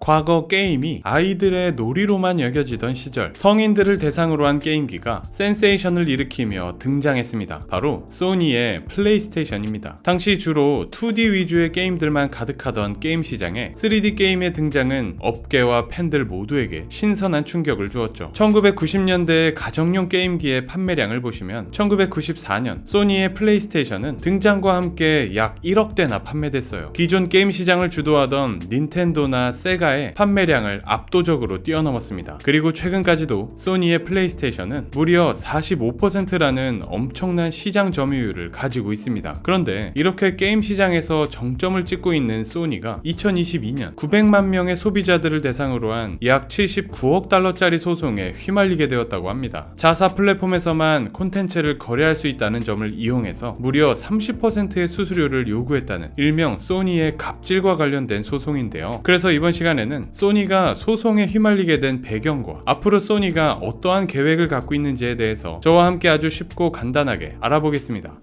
과거 게임이 아이들의 놀이로만 여겨지던 시절, 성인들을 대상으로 한 게임기가 센세이션을 일으키며 등장했습니다. 바로 소니의 플레이스테이션입니다. 당시 주로 2D 위주의 게임들만 가득하던 게임 시장에 3D 게임의 등장은 업계와 팬들 모두에게 신선한 충격을 주었죠. 1990년대의 가정용 게임기의 판매량을 보시면 1994년 소니의 플레이스테이션은 등장과 함께 약 1억 대나 판매됐어요. 기존 게임 시장을 주도하던 닌텐도나 세가의 판매량을 압도적으로 뛰어넘었습니다. 그리고 최근까지도 소니의 플레이스테이션은 무려 45%라는 엄청난 시장 점유율을 가지고 있습니다. 그런데 이렇게 게임 시장에서 정점을 찍고 있는 소니가 2022년 900만 명의 소비자들을 대상으로 한 약 79억 달러짜리 소송에 휘말리게 되었다고 합니다. 자사 플랫폼에서만 콘텐츠를 거래할 수 있다는 점을 이용해서 무려 30%의 수수료를 요구했다는 일명 소니의 갑질과 관련된 소송인데요. 그래서 이번 시간에는 소니가 소송에 휘말리게 된 배경과 앞으로 소니가 어떠한 계획을 갖고 있는지에 대해서 저와 함께 아주 쉽고 간단하게 알아보겠습니다.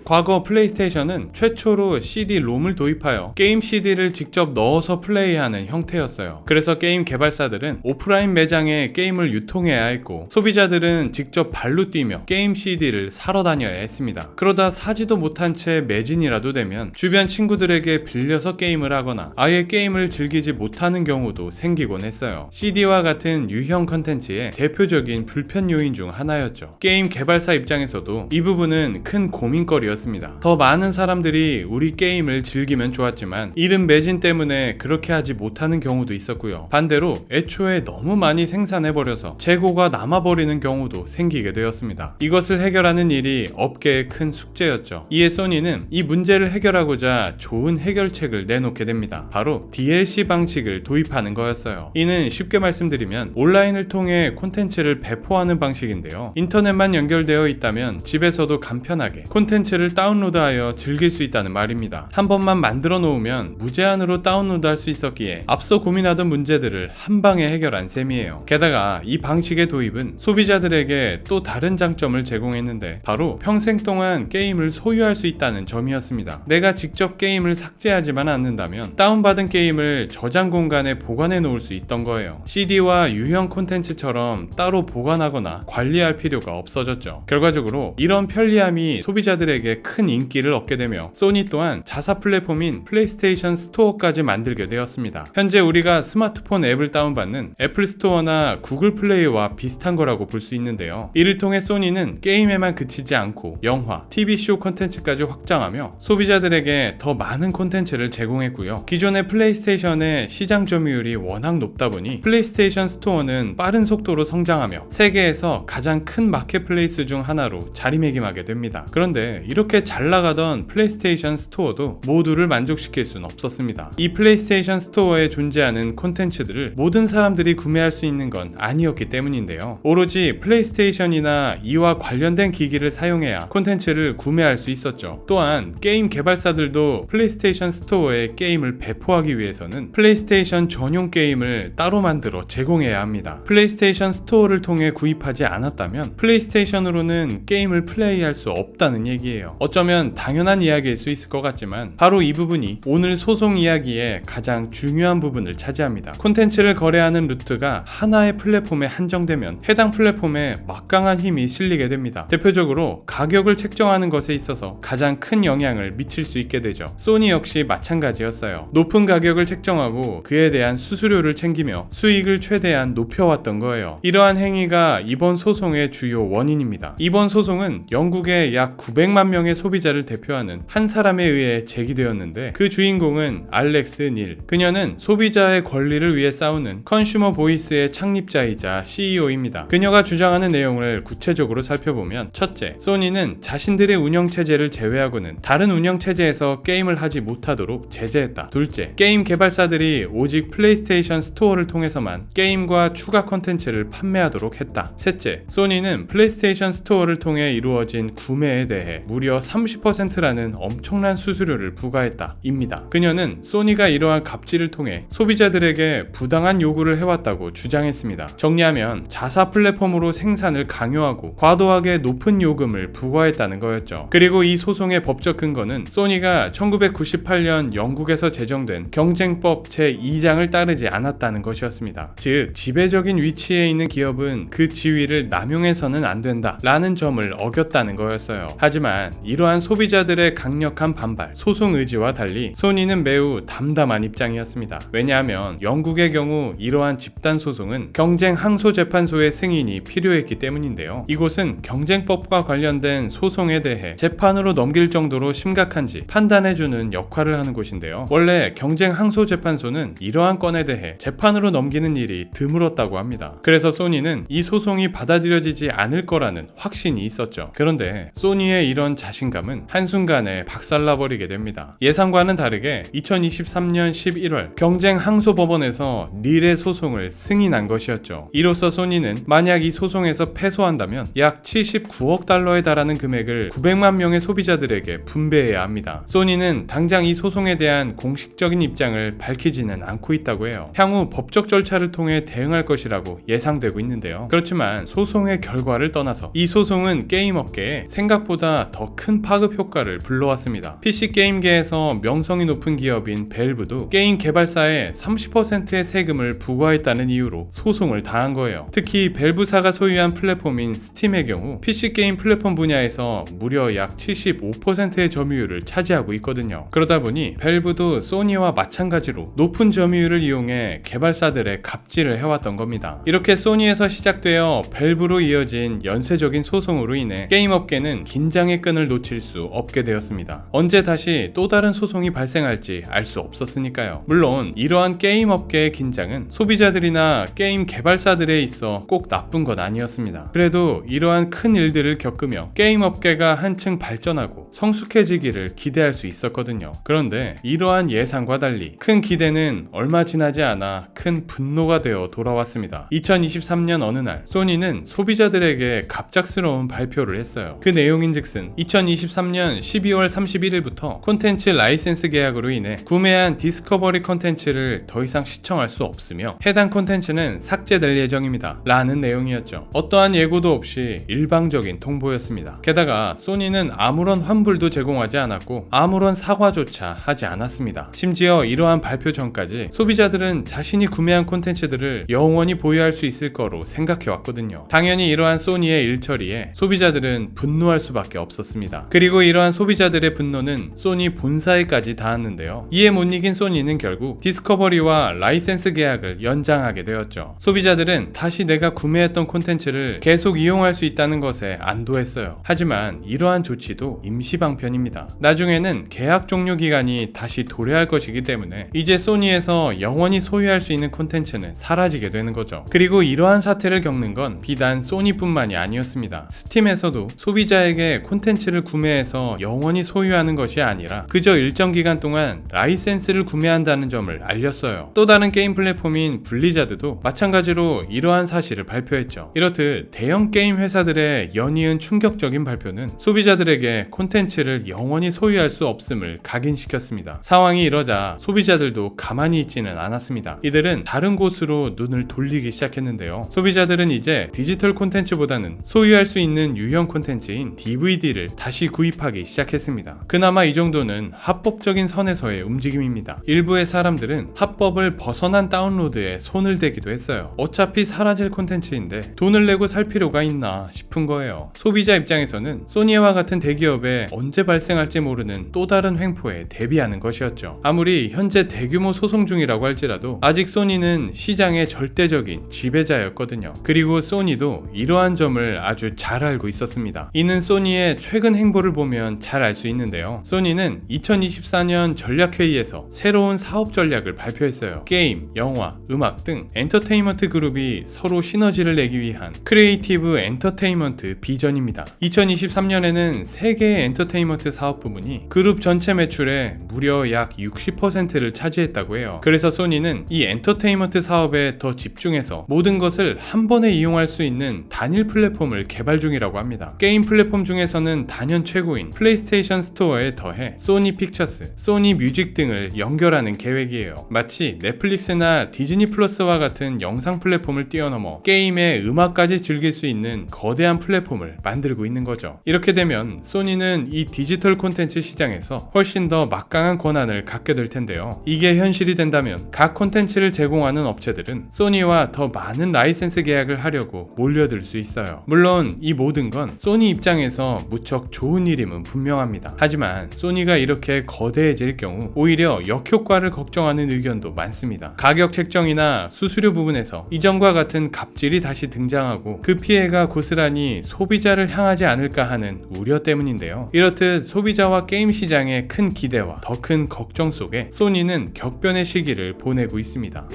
과거 플레이스테이션은 최초로 CD-롬을 도입하여 게임 CD를 직접 넣어서 플레이하는 형태였어요. 그래서 게임 개발사들은 오프라인 매장에 게임을 유통해야 했고 소비자들은 직접 발로 뛰며 게임 CD를 사러 다녀야 했습니다. 그러다 사지도 못한 채 매진이라도 되면 주변 친구들에게 빌려서 게임을 하거나 아예 게임을 즐기지 못하는 경우도 생기곤 했어요. CD와 같은 유형 컨텐츠의 대표적인 불편 요인 중 하나였죠. 게임 개발사 입장에서도 이 부분은 큰 고민거리였습니다. 더 많은 사람들이 우리 게임을 즐기면 좋았지만 이른 매진 때문에 그렇게 하지 못하는 경우도 있었고요. 반대로 애초에 너무 많이 생산해버려서 재고가 남아버리는 경우도 생기게 되었습니다. 이것을 해결하는 일이 업계의 큰 숙제였죠. 이에 소니는 이 문제를 해결하고자 좋은 해결책을 내놓게 됩니다. 바로 DLC 방식을 도입하는 거였어요. 이는 쉽게 말씀드리면 온라인을 통해 콘텐츠를 배포하는 방식인데요. 인터넷만 연결되어 있다면 집에서도 간편하게 콘텐츠를 다운로드하여 즐길 수 있다는 말입니다. 한 번만 만들어 놓으면 무제한으로 다운로드할 수 있었기에 앞서 고민하던 문제들을 한 방에 해결한 셈이에요. 게다가 이 방식의 도입은 소비자들에게 또 다른 장점을 제공했는데 바로 평생 동안 게임을 소유할 수 있다는 점이었습니다. 내가 직접 게임을 삭제하지만 않는다면 다운받은 게임을 저장 공간에 보관해 놓을 수 있던 거예요. CD와 유형 콘텐츠처럼 따로 보관하거나 관리할 필요가 없어졌죠. 결과적으로 이런 편리함이 소비자들에게 큰 인기를 얻게 되며 소니 또한 자사 플랫폼인 플레이스테이션 스토어까지 만들게 되었습니다. 현재 우리가 스마트폰 앱을 다운받는 애플 스토어나 구글 플레이와 비슷한 거라고 볼 수 있는데요. 이를 통해 소니는 게임에만 그치지 않고 영화, TV쇼 콘텐츠까지 확장하며 소비자들에게 더 많은 콘텐츠를 제공했고요. 기존의 플레이스테이션의 시장 점유율이 워낙 높다 보니 플레이스테이션 스토어는 빠른 속도로 성장하며 세계에서 가장 큰 마켓플레이스 중 하나로 자리매김하게 됩니다. 그런데 이렇게 잘 나가던 플레이스테이션 스토어도 모두를 만족시킬 수는 없었습니다. 이 플레이스테이션 스토어에 존재하는 콘텐츠들을 모든 사람들이 구매할 수 있는 건 아니었기 때문인데요. 오로지 플레이스테이션이나 이와 관련된 기기를 사용해야 콘텐츠를 구매할 수 있었죠. 또한 게임 개발사들도 플레이스테이션 스토어에 게임을 배포하기 위해서는 플레이스테이션 전용 게임을 따로 만들어 제공해야 합니다. 플레이스테이션 스토어를 통해 구입하지 않았다면 플레이스테이션으로는 게임을 플레이할 수 없다는 얘기예요. 어쩌면 당연한 이야기일 수 있을 것 같지만 바로 이 부분이 오늘 소송 이야기의 가장 중요한 부분을 차지합니다. 콘텐츠를 거래하는 루트가 하나의 플랫폼에 한정되면 해당 플랫폼에 막강한 힘이 실리게 됩니다. 대표적으로 가격을 책정하는 것에 있어서 가장 큰 영향을 미칠 수 있게 되죠. 소니 역시 마찬가지였어요. 높은 가격을 책정하고 그에 대한 수수료를 챙기며 수익을 최대한 높여왔던 거예요. 이러한 행위가 이번 소송의 주요 원인입니다. 이번 소송은 영국의 약 900만 명의 소비자를 대표하는 한 사람에 의해 제기되었는데 그 주인공은 알렉스 닐. 그녀는 소비자의 권리를 위해 싸우는 컨슈머 보이스의 창립자이자 CEO입니다. 그녀가 주장하는 내용을 구체적으로 살펴보면 첫째, 소니는 자신들의 운영체제를 제외하고는 다른 운영체제에서 게임을 하지 못하도록 제재했다. 둘째, 게임 개발사들이 오직 플레이스테이션 스토어를 통해서만 게임과 추가 콘텐츠를 판매하도록 했다. 셋째, 소니는 플레이스테이션 스토어를 통해 이루어진 구매에 대해 무려 무려 30%라는 엄청난 수수료를 부과했다 입니다. 그녀는 소니가 이러한 갑질을 통해 소비자들에게 부당한 요구를 해왔다고 주장했습니다. 정리하면 자사 플랫폼으로 생산을 강요하고 과도하게 높은 요금을 부과했다는 거였죠. 그리고 이 소송의 법적 근거는 소니가 1998년 영국에서 제정된 경쟁법 제2장을 따르지 않았다는 것이었습니다. 즉, 지배적인 위치에 있는 기업은 그 지위를 남용해서는 안 된다 라는 점을 어겼다는 거였어요. 하지만 이러한 소비자들의 강력한 반발, 소송 의지와 달리 소니는 매우 담담한 입장이었습니다. 왜냐하면 영국의 경우 이러한 집단 소송은 경쟁 항소재판소의 승인이 필요했기 때문인데요. 이곳은 경쟁법과 관련된 소송에 대해 재판으로 넘길 정도로 심각한지 판단해주는 역할을 하는 곳인데요. 원래 경쟁 항소재판소는 이러한 건에 대해 재판으로 넘기는 일이 드물었다고 합니다. 그래서 소니는 이 소송이 받아들여지지 않을 거라는 확신이 있었죠. 그런데 소니의 이런 자신감은 한순간에 박살나버리게 됩니다. 예상과는 다르게 2023년 11월 경쟁 항소법원에서 릴의 소송을 승인한 것이었죠. 이로써 소니는 만약 이 소송에서 패소한다면 약 79억 달러에 달하는 금액을 900만 명의 소비자들에게 분배해야 합니다. 소니는 당장 이 소송에 대한 공식적인 입장을 밝히지는 않고 있다고 해요. 향후 법적 절차를 통해 대응할 것이라고 예상되고 있는데요. 그렇지만 소송의 결과를 떠나서 이 소송은 게임 업계에 생각보다 더 큰 파급 효과를 불러왔습니다. PC 게임계에서 명성이 높은 기업인 밸브도 게임 개발사에 30%의 세금을 부과했다는 이유로 소송을 당한 거예요. 특히 밸브사가 소유한 플랫폼인 스팀의 경우 PC 게임 플랫폼 분야에서 무려 약 75%의 점유율을 차지하고 있거든요. 그러다 보니 밸브도 소니와 마찬가지로 높은 점유율을 이용해 개발사들의 갑질을 해왔던 겁니다. 이렇게 소니에서 시작되어 밸브로 이어진 연쇄적인 소송으로 인해 게임 업계는 긴장의 끈을 놓칠 수 없게 되었습니다. 언제 다시 또 다른 소송이 발생할지 알 수 없었으니까요. 물론 이러한 게임 업계의 긴장은 소비자들이나 게임 개발사들에 있어 꼭 나쁜 건 아니었습니다. 그래도 이러한 큰 일들을 겪으며 게임 업계가 한층 발전하고 성숙해지기를 기대할 수 있었거든요. 그런데 이러한 예상과 달리 큰 기대는 얼마 지나지 않아 큰 분노가 되어 돌아왔습니다. 2023년 어느 날 소니는 소비자들에게 갑작스러운 발표를 했어요. 그 내용인즉슨 2023년 12월 31일부터 콘텐츠 라이센스 계약으로 인해 구매한 디스커버리 콘텐츠를 더 이상 시청할 수 없으며 해당 콘텐츠는 삭제될 예정입니다 라는 내용이었죠. 어떠한 예고도 없이 일방적인 통보였습니다. 게다가 소니는 아무런 환불도 제공하지 않았고 아무런 사과조차 하지 않았습니다. 심지어 이러한 발표 전까지 소비자들은 자신이 구매한 콘텐츠들을 영원히 보유할 수 있을 거로 생각해왔거든요. 당연히 이러한 소니의 일처리에 소비자들은 분노할 수밖에 없었습니다. 그리고 이러한 소비자들의 분노는 소니 본사에까지 닿았는데요. 이에 못 이긴 소니는 결국 디스커버리와 라이센스 계약을 연장하게 되었죠. 소비자들은 다시 내가 구매했던 콘텐츠를 계속 이용할 수 있다는 것에 안도했어요. 하지만 이러한 조치도 임시 방편입니다. 나중에는 계약 종료 기간이 다시 도래할 것이기 때문에 이제 소니에서 영원히 소유할 수 있는 콘텐츠는 사라지게 되는 거죠. 그리고 이러한 사태를 겪는 건 비단 소니뿐만이 아니었습니다. 스팀에서도 소비자에게 콘텐츠를 구매해서 영원히 소유하는 것이 아니라 그저 일정 기간 동안 라이센스를 구매한다는 점을 알렸어요. 또 다른 게임 플랫폼인 블리자드도 마찬가지로 이러한 사실을 발표했죠. 이렇듯 대형 게임 회사들의 연이은 충격적인 발표는 소비자들에게 콘텐츠를 영원히 소유할 수 없음을 각인시켰습니다. 상황이 이러자 소비자들도 가만히 있지는 않았습니다. 이들은 다른 곳으로 눈을 돌리기 시작했는데요. 소비자들은 이제 디지털 콘텐츠보다는 소유할 수 있는 유형 콘텐츠인 DVD를 다시 구입하기 시작했습니다. 그나마 이 정도는 합법적인 선에서의 움직임입니다. 일부의 사람들은 합법을 벗어난 다운로드에 손을 대기도 했어요. 어차피 사라질 콘텐츠인데 돈을 내고 살 필요가 있나 싶은 거예요. 소비자 입장에서는 소니와 같은 대기업에 언제 발생할지 모르는 또 다른 횡포에 대비하는 것이었죠. 아무리 현재 대규모 소송 중이라고 할지라도 아직 소니는 시장의 절대적인 지배자였거든요. 그리고 소니도 이러한 점을 아주 잘 알고 있었습니다. 이는 소니의 최근 행보를 보면 잘 알 수 있는데요. 소니는 2024년 전략회의에서 새로운 사업 전략을 발표했어요. 게임, 영화, 음악 등 엔터테인먼트 그룹이 서로 시너지를 내기 위한 크리에이티브 엔터테인먼트 비전입니다. 2023년에는 세계의 엔터테인먼트 사업 부문이 그룹 전체 매출의 무려 약 60%를 차지했다고 해요. 그래서 소니는 이 엔터테인먼트 사업에 더 집중해서 모든 것을 한 번에 이용할 수 있는 단일 플랫폼을 개발 중이라고 합니다. 게임 플랫폼 중에서는 단연 최고인 플레이스테이션 스토어에 더해 소니 픽처스, 소니 뮤직 등을 연결하는 계획이에요. 마치 넷플릭스나 디즈니 플러스와 같은 영상 플랫폼을 뛰어넘어 게임의 음악까지 즐길 수 있는 거대한 플랫폼을 만들고 있는 거죠. 이렇게 되면 소니는 이 디지털 콘텐츠 시장에서 훨씬 더 막강한 권한을 갖게 될 텐데요. 이게 현실이 된다면 각 콘텐츠를 제공하는 업체들은 소니와 더 많은 라이센스 계약을 하려고 몰려들 수 있어요. 물론 이 모든 건 소니 입장에서 무척 좋은 일임은 분명합니다. 하지만 소니가 이렇게 거대해질 경우 오히려 역효과를 걱정하는 의견도 많습니다. 가격 책정이나 수수료 부분에서 이전과 같은 갑질이 다시 등장하고 그 피해가 고스란히 소비자를 향하지 않을까 하는 우려 때문인데요. 이렇듯 소비자와 게임 시장의 큰 기대와 더 큰 걱정 속에 소니는 격변의 시기를 보내고 있습니다.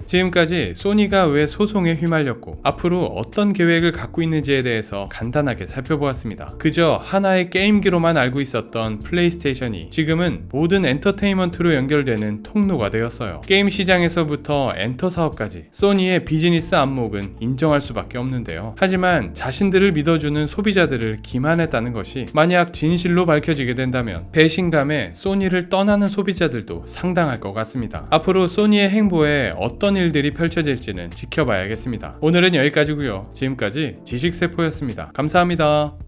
지금까지 소니가 왜 소송에 휘말렸고 앞으로 어떤 계획을 갖고 있는지에 대해서 간단하게 살펴보았습니다. 그저 하나의 게임기로만 알고 있었던 플레이스테이션이 지금은 모든 엔터테인먼트로 연결되는 통로가 되었어요. 게임 시장에서부터 엔터 사업까지 소니의 비즈니스 안목은 인정할 수밖에 없는데요. 하지만 자신들을 믿어주는 소비자들을 기만했다는 것이 만약 진실로 밝혀지게 된다면 배신감에 소니를 떠나는 소비자들도 상당할 것 같습니다. 앞으로 소니의 행보에 어떤 일들이 펼쳐질지는 지켜봐야겠습니다. 오늘은 여기까지고요. 지금까지 지식세포였습니다. 감사합니다.